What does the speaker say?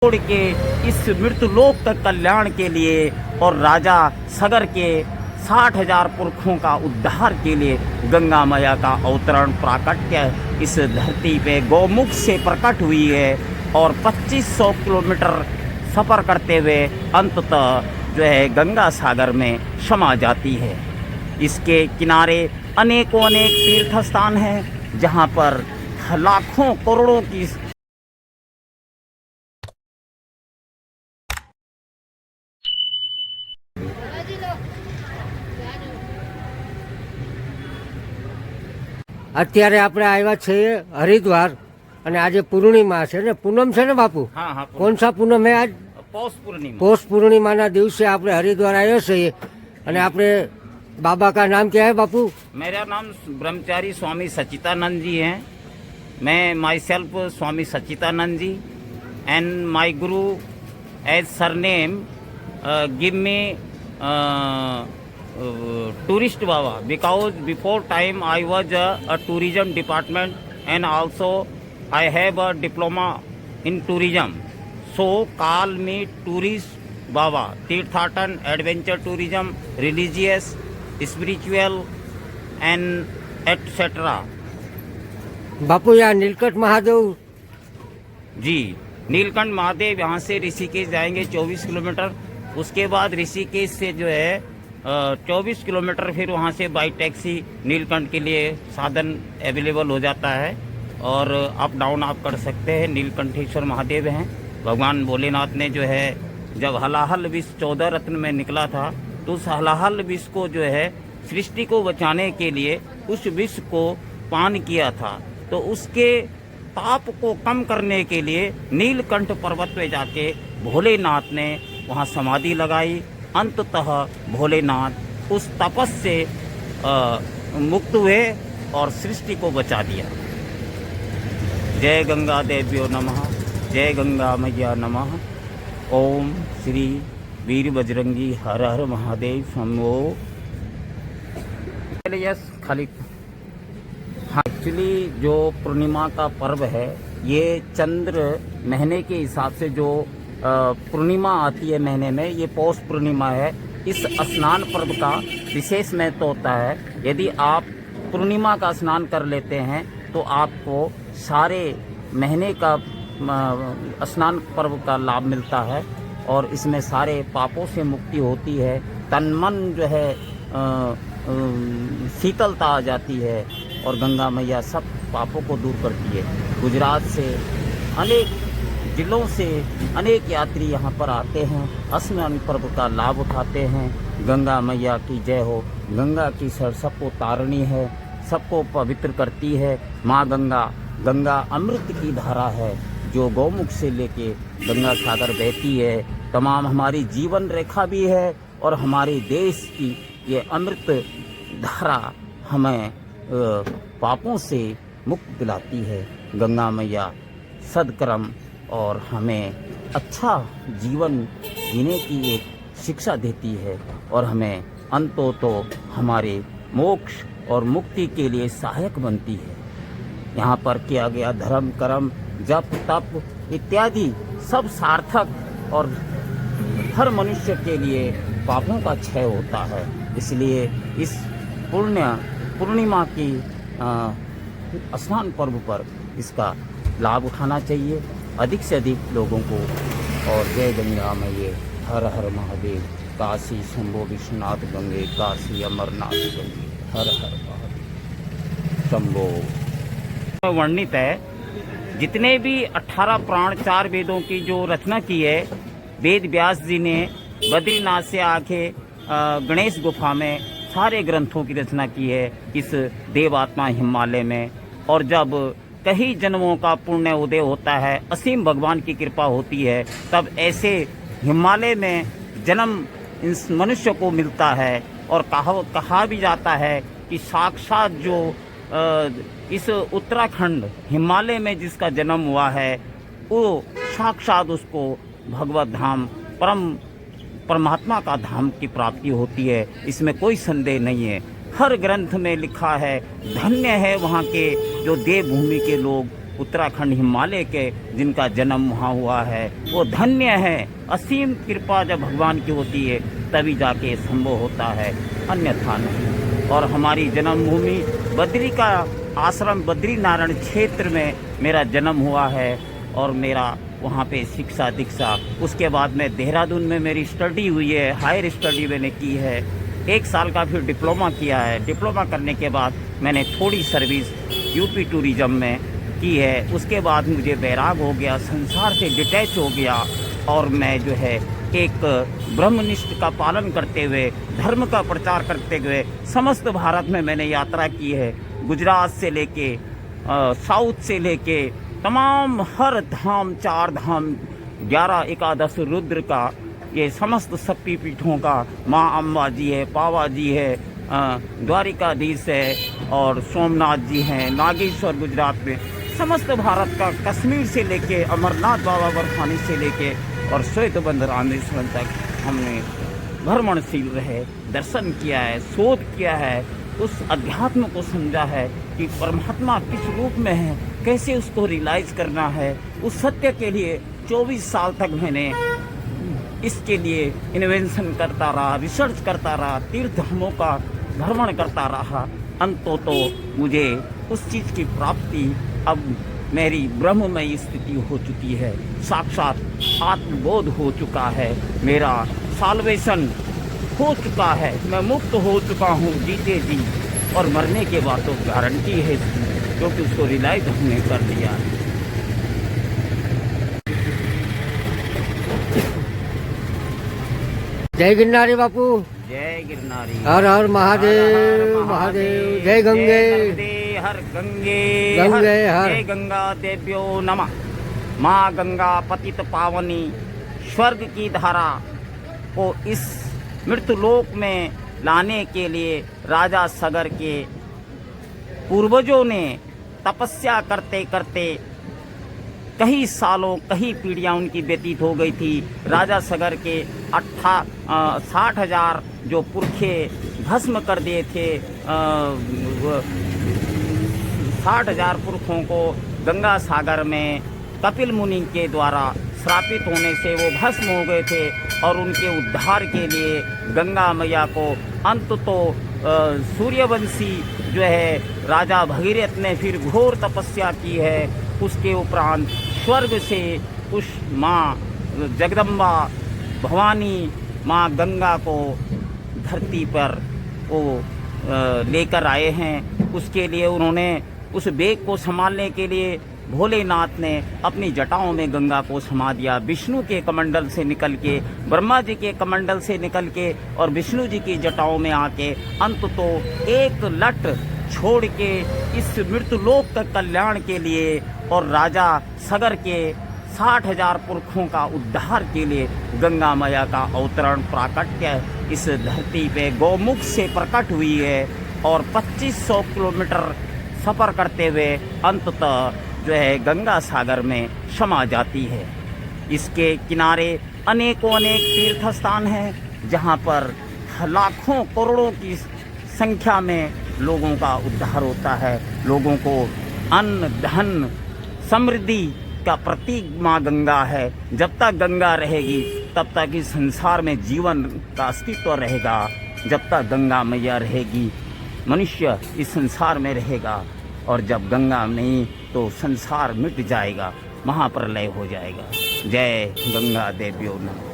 छोड़ के इस मृत्युलोक तक कल्याण के लिए और राजा सगर के 60,000 पुरखों का उद्धार के लिए गंगा मैया का अवतरण प्राकट्य इस धरती पे गौमुख से प्रकट हुई है और 2500 किलोमीटर सफ़र करते हुए अंततः जो है गंगा सागर में समा जाती है। इसके किनारे अनेकों अनेक तीर्थ स्थान हैं जहाँ पर लाखों करोड़ों की અત્યારે આપણે આવ્યા છીએ હરિદ્વાર અને આજે પૂર્ણિમા છે ને પૂનમ છે ને બાપુ? हाँ हाँ કોણ સા પૂનમ है आज? पौष पूर्णिमा। पौष पूर्णिमाના દિવસે આપણે હરિદ્વાર આવ્યા છીએ અને આપણે बाबा का नाम क्या है बापू? मेरा नाम ब्रह्मचारी स्वामी सच्चिदानंद जी हैं। मैं my self Swami Sachchidanand ji and my guru as surname give me tourist baba because before time I was a tourism department and also I have a diploma in tourism, so call me tourist Baba, Tirthatan, adventure tourism, religious, spiritual and etc. बापू यहाँ नीलकंठ महादेव जी, नीलकंठ महादेव यहाँ से ऋषिकेश जाएंगे 24 kilometre. उसके बाद ऋषिकेश से जो है 24 kilometre फिर वहाँ से बाई टैक्सी नीलकंठ के लिए साधन अवेलेबल हो जाता है और अप डाउन आप कर सकते हैं। नीलकंठेश्वर महादेव हैं। भगवान भोलेनाथ ने जो है जब हलाहल विष 14 रत्न में निकला था तो उस हलाहल विष को जो है सृष्टि को बचाने के लिए उस विष को पान किया था, तो उसके ताप को कम करने के लिए नीलकंठ पर्वत पे जाके भोलेनाथ ने वहाँ समाधि लगाई। अंततः भोलेनाथ उस तपस से मुक्त हुए और सृष्टि को बचा दिया। जय गंगा देव्यो नमः, जय गंगा मैया नमः। ओम श्री वीर बजरंगी हर हर महादेव शंभो। यस खाली हाँ, एक्चुअली जो पूर्णिमा का पर्व है ये चंद्र महीने के हिसाब से जो पूर्णिमा आती है महीने में, ये पौष पूर्णिमा है। इस स्नान पर्व का विशेष महत्व होता है। यदि आप पूर्णिमा का स्नान कर लेते हैं तो आपको सारे महीने का स्नान पर्व का लाभ मिलता है और इसमें सारे पापों से मुक्ति होती है। तन मन जो है शीतलता आ जाती है और गंगा मैया सब पापों को दूर करती है। गुजरात से अनेक जिलों से अनेक यात्री यहाँ पर आते हैं, स्नान पर्व का लाभ उठाते हैं। गंगा मैया की जय हो। गंगा की सर सबको तारणी है, सबको पवित्र करती है। माँ गंगा, गंगा अमृत की धारा है जो गौमुख से लेके गंगा सागर बहती है। तमाम हमारी जीवन रेखा भी है और हमारे देश की ये अमृत धारा हमें पापों से मुक्त दिलाती है। गंगा मैया सद्कर्म और हमें अच्छा जीवन जीने की एक शिक्षा देती है और हमें अंतो हमारे मोक्ष और मुक्ति के लिए सहायक बनती है। यहाँ पर किया गया धर्म कर्म जप तप इत्यादि सब सार्थक और हर मनुष्य के लिए पापों का क्षय होता है। इसलिए इस पूर्णिमा की स्नान पर्व पर इसका लाभ उठाना चाहिए अधिक से अधिक लोगों को। और जय गंगा मैये हर हर महादेव। काशी शंभो विश्वनाथ गंगे, काशी अमरनाथ गंगे, हर हर महादेव शंभो। वर्णित है जितने भी 18 पुराण 4 वेदों की जो रचना की है वेद व्यास जी ने बद्रीनाथ से आके गणेश गुफा में सारे ग्रंथों की रचना की है इस देवात्मा हिमालय में। और जब कई जन्मों का पुण्य उदय होता है, असीम भगवान की कृपा होती है, तब ऐसे हिमालय में जन्म इस मनुष्य को मिलता है। और कहा भी जाता है कि साक्षात जो इस उत्तराखंड हिमालय में जिसका जन्म हुआ है वो साक्षात उसको भगवत धाम परमात्मा का धाम की प्राप्ति होती है। इसमें कोई संदेह नहीं है। हर ग्रंथ में लिखा है धन्य है वहाँ के जो देवभूमि के लोग, उत्तराखंड हिमालय के जिनका जन्म वहाँ हुआ है वो धन्य है। असीम कृपा जब भगवान की होती है तभी जाके संभव होता है, अन्यथा नहीं। और हमारी जन्मभूमि बद्री का आश्रम बद्री नारायण क्षेत्र में मेरा जन्म हुआ है और मेरा वहाँ पे शिक्षा दीक्षा, उसके बाद में देहरादून में मेरी स्टडी हुई है, हायर स्टडी मैंने की है, 1 साल का फिर डिप्लोमा किया है। डिप्लोमा करने के बाद मैंने थोड़ी सर्विस यूपी टूरिज्म में की है। उसके बाद मुझे बैराग हो गया, संसार से डिटैच हो गया और मैं जो है एक ब्रह्मनिष्ठ का पालन करते हुए, धर्म का प्रचार करते हुए समस्त भारत में मैंने यात्रा की है। गुजरात से लेके साउथ से लेके तमाम हर धाम, 4 धाम, 11 एकादश रुद्र का, ये समस्त शक्तिपीठों का, माँ अम्बा जी है, पावा जी है, द्वारिकाधीश है और सोमनाथ जी हैं, नागेश्वर गुजरात में, समस्त भारत का, कश्मीर से लेके अमरनाथ बाबा बर्फानी से लेके और श्वेतबंध रामेश्वर तक हमने भ्रमणशील रहे, दर्शन किया है, शोध किया है, उस अध्यात्म को समझा है कि परमात्मा किस रूप में है, कैसे उसको रियलाइज करना है। उस सत्य के लिए 24 साल तक मैंने इसके लिए इन्वेंशन करता रहा, रिसर्च करता रहा, तीर्थ धामों का भ्रमण करता रहा। अंतों तो मुझे उस चीज़ की प्राप्ति, अब मेरी ब्रह्ममयी स्थिति हो चुकी है, साक्षात आत्मबोध हो चुका है, मेरा साल्वेशन हो चुका है, मैं मुक्त हो चुका हूँ जीते जी। और मरने के बाद तो गारंटी है इसकी, क्योंकि उसको रियलाइज हमने कर लिया है। जय गिरनारी बापू, जय गिरनारी, हर हर महादेव, हर हर महादेव, जय गंगे, हर गंगे, गंगे हर। जय गंगा देव्यो नमः। माँ गंगा पतित पावनी, स्वर्ग की धारा को इस मृत्युलोक में लाने के लिए राजा सगर के पूर्वजों ने तपस्या करते करते कई सालों, कई पीढ़ियां उनकी व्यतीत हो गई थी। राजा सगर के 60,000 जो पुरखे भस्म कर दिए थे, 60,000 पुरखों को गंगा सागर में कपिल मुनि के द्वारा श्रापित होने से वो भस्म हो गए थे और उनके उद्धार के लिए गंगा मैया को अंत तो सूर्यवंशी जो है राजा भगीरथ ने फिर घोर तपस्या की है। उसके उपरांत स्वर्ग से उस माँ जगदम्बा भवानी माँ गंगा को धरती पर वो लेकर आए हैं। उसके लिए उन्होंने उस बेग को संभालने के लिए भोलेनाथ ने अपनी जटाओं में गंगा को समा दिया। विष्णु के कमंडल से निकल के, ब्रह्मा जी के कमंडल से निकल के और विष्णु जी की जटाओं में आके अंत तो एक लट छोड़ के इस मृत्युलोक का कल्याण के लिए और राजा सगर के 60,000 पुरखों का उद्धार के लिए गंगा मैया का अवतरण प्राकट्य इस धरती पे गौमुख से प्रकट हुई है और 2500 किलोमीटर सफ़र करते हुए अंततः जो है गंगा सागर में समा जाती है। इसके किनारे अनेकों अनेक तीर्थ स्थान हैं जहाँ पर लाखों करोड़ों की संख्या में लोगों का उद्धार होता है। लोगों को अन्न धन समृद्धि का प्रतीक माँ गंगा है। जब तक गंगा रहेगी तब तक इस संसार में जीवन का अस्तित्व रहेगा। जब तक गंगा मैया रहेगी मनुष्य इस संसार में रहेगा और जब गंगा नहीं तो संसार मिट जाएगा, महाप्रलय हो जाएगा। जय गंगा देव्यो नमः।